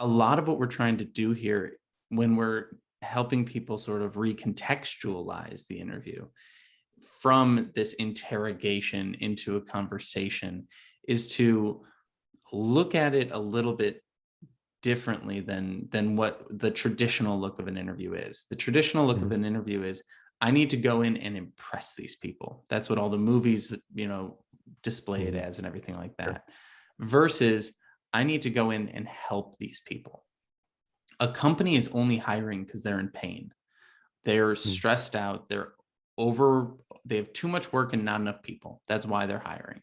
a lot of what we're trying to do here when we're helping people sort of recontextualize the interview from this interrogation into a conversation is to look at it a little bit differently than what the traditional look of an interview is. The traditional look of an interview is, I need to go in and impress these people. That's what all the movies, display it as and everything like that. Versus, I need to go in and help these people. A company is only hiring because they're in pain. They're stressed out. They have too much work and not enough people. That's why they're hiring.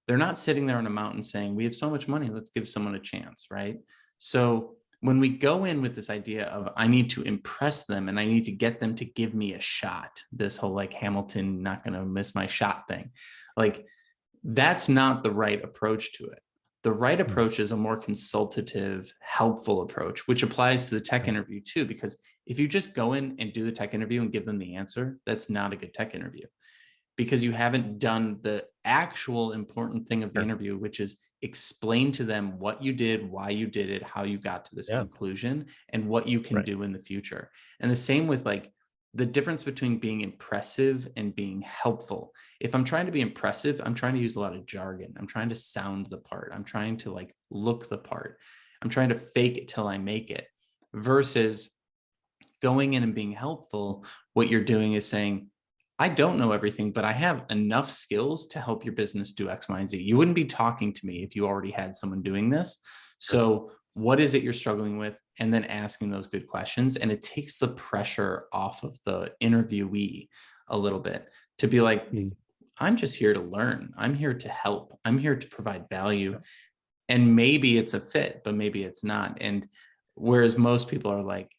They're not sitting there on a mountain saying, we have so much money, let's give someone a chance, right? So when we go in with this idea of, I need to impress them and I need to get them to give me a shot, this whole like Hamilton, not going to miss my shot thing, like that's not the right approach to it. The right approach is a more consultative, helpful approach, which applies to the tech interview too, because if you just go in and do the tech interview and give them the answer, that's not a good tech interview, because you haven't done the actual important thing of the interview, which is explain to them what you did, why you did it, how you got to this conclusion, and what you can do in the future. And the same with like the difference between being impressive and being helpful. If I'm trying to be impressive, I'm trying to use a lot of jargon. I'm trying to sound the part. I'm trying to like look the part. I'm trying to fake it till I make it. Versus going in and being helpful, what you're doing is saying, I don't know everything, but I have enough skills to help your business do X, Y, and Z. You wouldn't be talking to me if you already had someone doing this. So what is it you're struggling with? And then asking those good questions. And it takes the pressure off of the interviewee a little bit to be like, I'm just here to learn. I'm here to help. I'm here to provide value. And maybe it's a fit, but maybe it's not. And whereas most people are like,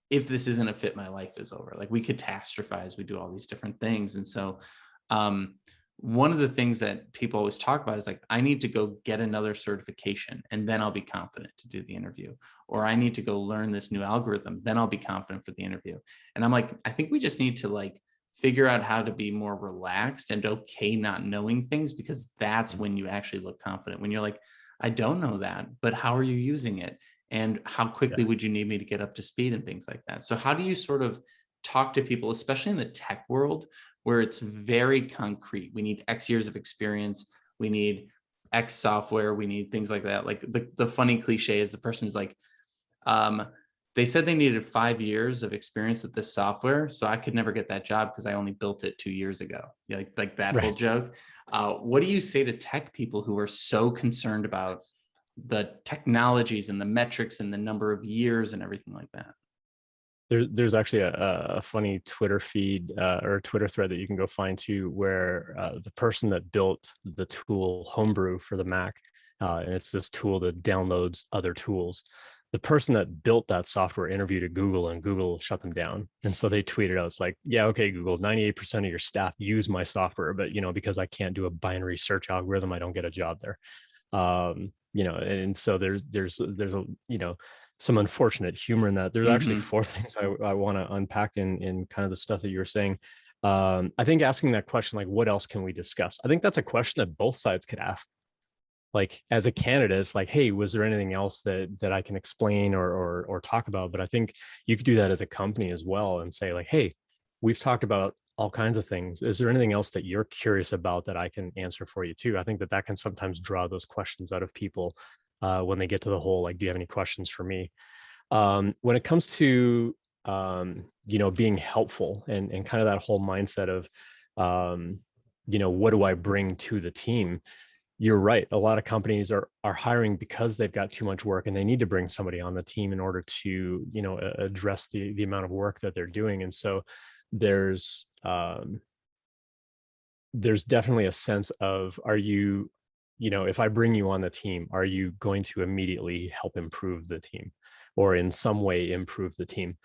if this isn't a fit, my life is over. Like we catastrophize, we do all these different things. And so one of the things that people always talk about is like, I need to go get another certification and then I'll be confident to do the interview. Or I need to go learn this new algorithm, then I'll be confident for the interview. And I'm like, I think we just need to like figure out how to be more relaxed and okay not knowing things, because that's when you actually look confident. When you're like, I don't know that, but how are you using it? And how quickly would you need me to get up to speed and things like that? So how do you sort of talk to people, especially in the tech world, where it's very concrete? We need X years of experience. We need X software. We need things like that. Like the funny cliche is the person who's like, they said they needed 5 years of experience with this software, so I could never get that job because I only built it 2 years ago. Like that whole joke. What do you say to tech people who are so concerned about the technologies and the metrics and the number of years and everything like that? There's actually a funny Twitter feed or a Twitter thread that you can go find too, where the person that built the tool Homebrew for the Mac, and it's this tool that downloads other tools. The person that built that software interviewed at Google, and Google shut them down. And so they tweeted out, it's like, yeah, okay, Google, 98% of your staff use my software, but because I can't do a binary search algorithm, I don't get a job there. And so there's a some unfortunate humor in that. There's actually 4 things I want to unpack in kind of the stuff that you were saying. I think asking that question, like, what else can we discuss? I think that's a question that both sides could ask. Like as a candidate, it's like, hey, was there anything else that I can explain or talk about? But I think you could do that as a company as well and say like, hey, we've talked about all kinds of things. Is there anything else that you're curious about that I can answer for you too? I think that can sometimes draw those questions out of people when they get to the whole, like, do you have any questions for me? When it comes to, being helpful and kind of that whole mindset of, what do I bring to the team? You're right. A lot of companies are hiring because they've got too much work and they need to bring somebody on the team in order to, address the amount of work that they're doing. And so there's definitely a sense of, are you, if I bring you on the team, are you going to immediately help improve the team or in some way improve the team?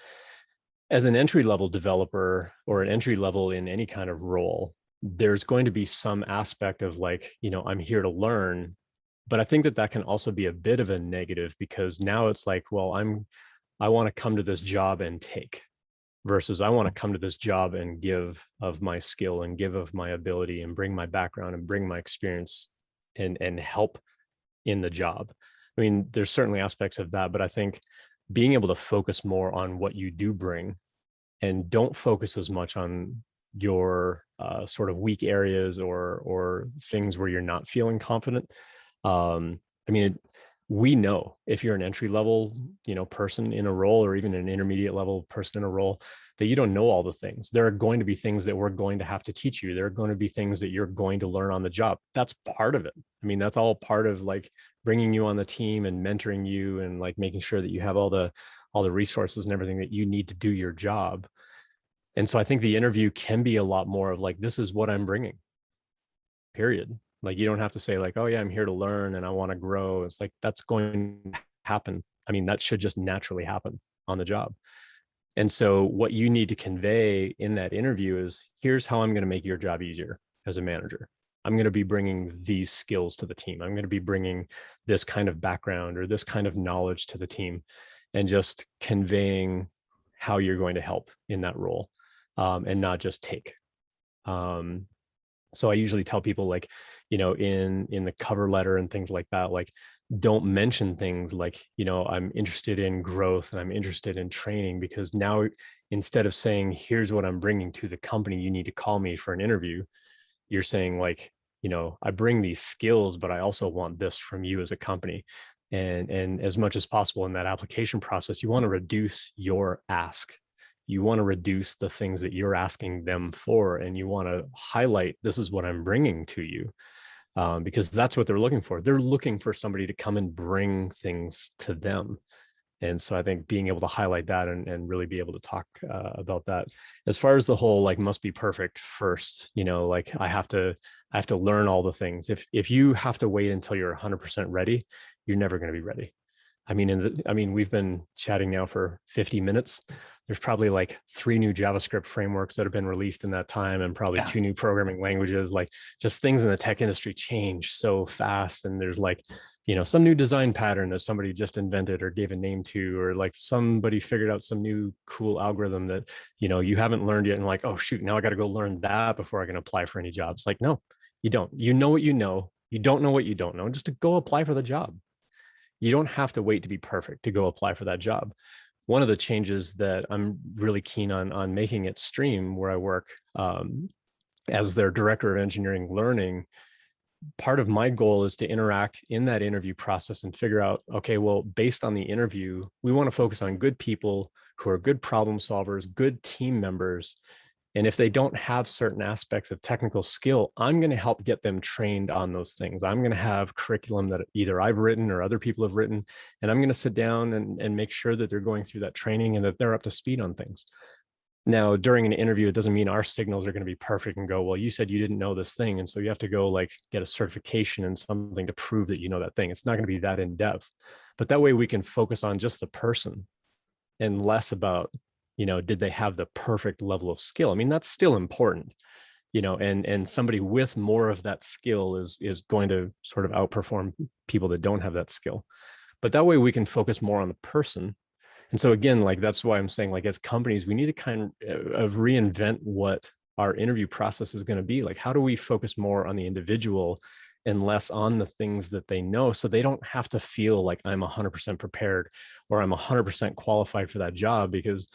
As an entry-level developer or an entry level in any kind of role, there's going to be some aspect of like, I'm here to learn, but I think that can also be a bit of a negative, because now it's like, well, I want to come to this job and take, versus I want to come to this job and give of my skill and give of my ability and bring my background and bring my experience and help in the job. I mean, there's certainly aspects of that, but I think being able to focus more on what you do bring and don't focus as much on your sort of weak areas or things where you're not feeling confident. I mean, we know if you're an entry level, person in a role, or even an intermediate level person in a role, that you don't know all the things. There are going to be things that we're going to have to teach you. There are going to be things that you're going to learn on the job. That's part of it. I mean, that's all part of like bringing you on the team and mentoring you and like making sure that you have all the resources and everything that you need to do your job. And so I think the interview can be a lot more of like, this is what I'm bringing, period. Like, you don't have to say like, oh yeah, I'm here to learn and I want to grow. It's like, that's going to happen. I mean, that should just naturally happen on the job. And so what you need to convey in that interview is, here's how I'm going to make your job easier as a manager. I'm going to be bringing these skills to the team. I'm going to be bringing this kind of background or this kind of knowledge to the team, and just conveying how you're going to help in that role, and not just take. So I usually tell people like, in the cover letter and things like that, like, don't mention things like, I'm interested in growth and I'm interested in training, because now instead of saying, here's what I'm bringing to the company, you need to call me for an interview, you're saying like, I bring these skills, but I also want this from you as a company. And as much as possible in that application process, you want to reduce your ask. You want to reduce the things that you're asking them for, and you want to highlight, this is what I'm bringing to you, because that's what they're looking for. They're looking for somebody to come and bring things to them. And so I think being able to highlight that and really be able to talk about that. As far as the whole like must be perfect first, like I have to learn all the things. If you have to wait until you're 100% ready, you're never going to be ready. I mean, we've been chatting now for 50 minutes. There's probably like 3 new JavaScript frameworks that have been released in that time, and probably 2 new programming languages. Like, just things in the tech industry change so fast. And there's like, some new design pattern that somebody just invented or gave a name to, or like somebody figured out some new cool algorithm that, you haven't learned yet. And like, oh shoot, now I got to go learn that before I can apply for any jobs. Like, no, you don't. You know what you know. You don't know what you don't know. Just to go apply for the job. You don't have to wait to be perfect to go apply for that job. One of the changes that I'm really keen on making at Stream, where I work as their director of engineering learning, part of my goal is to interact in that interview process and figure out, okay, well, based on the interview, we want to focus on good people who are good problem solvers, good team members. And if they don't have certain aspects of technical skill, I'm going to help get them trained on those things. I'm going to have curriculum that either I've written or other people have written, and I'm going to sit down and make sure that they're going through that training and that they're up to speed on things. Now, during an interview, it doesn't mean our signals are going to be perfect and go, well, you said you didn't know this thing, and so you have to go like get a certification and something to prove that you know that thing. It's not going to be that in depth, but that way we can focus on just the person and less about, did they have the perfect level of skill? I mean, that's still important, and somebody with more of that skill is going to sort of outperform people that don't have that skill. But that way we can focus more on the person. And so again, like, that's why I'm saying, like, as companies, we need to kind of reinvent what our interview process is going to be. Like, how do we focus more on the individual and less on the things that they know, so they don't have to feel like I'm 100% prepared or I'm 100% qualified for that job? Because,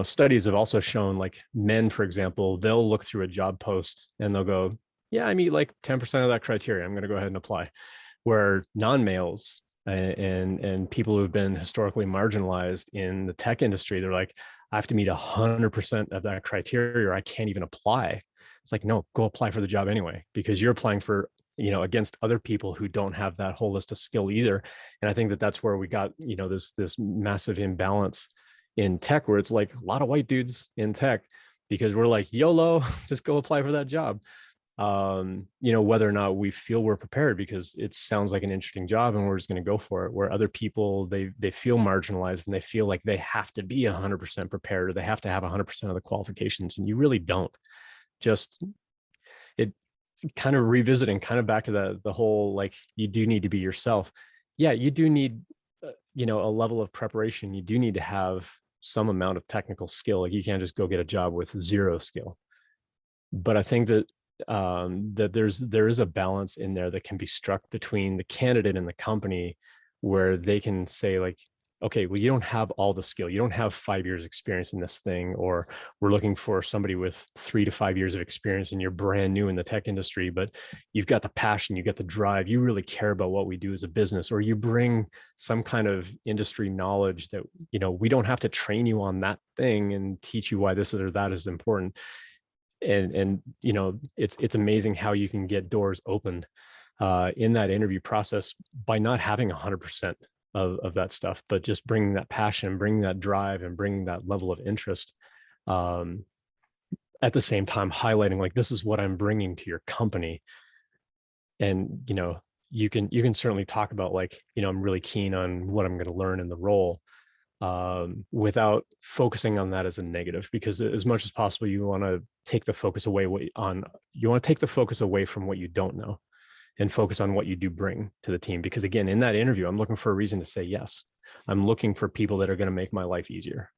studies have also shown, like, men, for example, they'll look through a job post and they'll go, yeah, I meet like 10% of that criteria, I'm going to go ahead and apply. Where non-males and people who've been historically marginalized in the tech industry, they're like, I have to meet 100% of that criteria or I can't even apply. It's like, no, go apply for the job anyway, because you're applying for, against other people who don't have that whole list of skill either. And I think that that's where we got, this massive imbalance in tech, where it's like a lot of white dudes in tech, because we're like, YOLO, just go apply for that job. Whether or not we feel we're prepared because it sounds like an interesting job and we're just going to go for it. Where other people, they feel marginalized and they feel like they have to be 100% prepared, or they have to have 100% of the qualifications, and you really don't. Just it kind of revisiting, kind of back to the whole, like, you do need to be yourself. Yeah, you do need a level of preparation. You do need to have some amount of technical skill. Like, you can't just go get a job with zero skill. But I think that that there is a balance in there that can be struck between the candidate and the company, where they can say like, okay, well, you don't have all the skill. You don't have 5 years experience in this thing, or we're looking for somebody with 3 to 5 years of experience and you're brand new in the tech industry, but you've got the passion, you got the drive, you really care about what we do as a business, or you bring some kind of industry knowledge that, we don't have to train you on that thing and teach you why this or that is important. And it's amazing how you can get doors opened in that interview process by not having 100% of that stuff, but just bringing that passion, bringing that drive, and bringing that level of interest. At the same time, highlighting like, this is what I'm bringing to your company. And you can certainly talk about like, I'm really keen on what I'm going to learn in the role, without focusing on that as a negative, because as much as possible, you want to take the focus away from what you don't know, and focus on what you do bring to the team. Because again, in that interview, I'm looking for a reason to say yes. I'm looking for people that are going to make my life easier.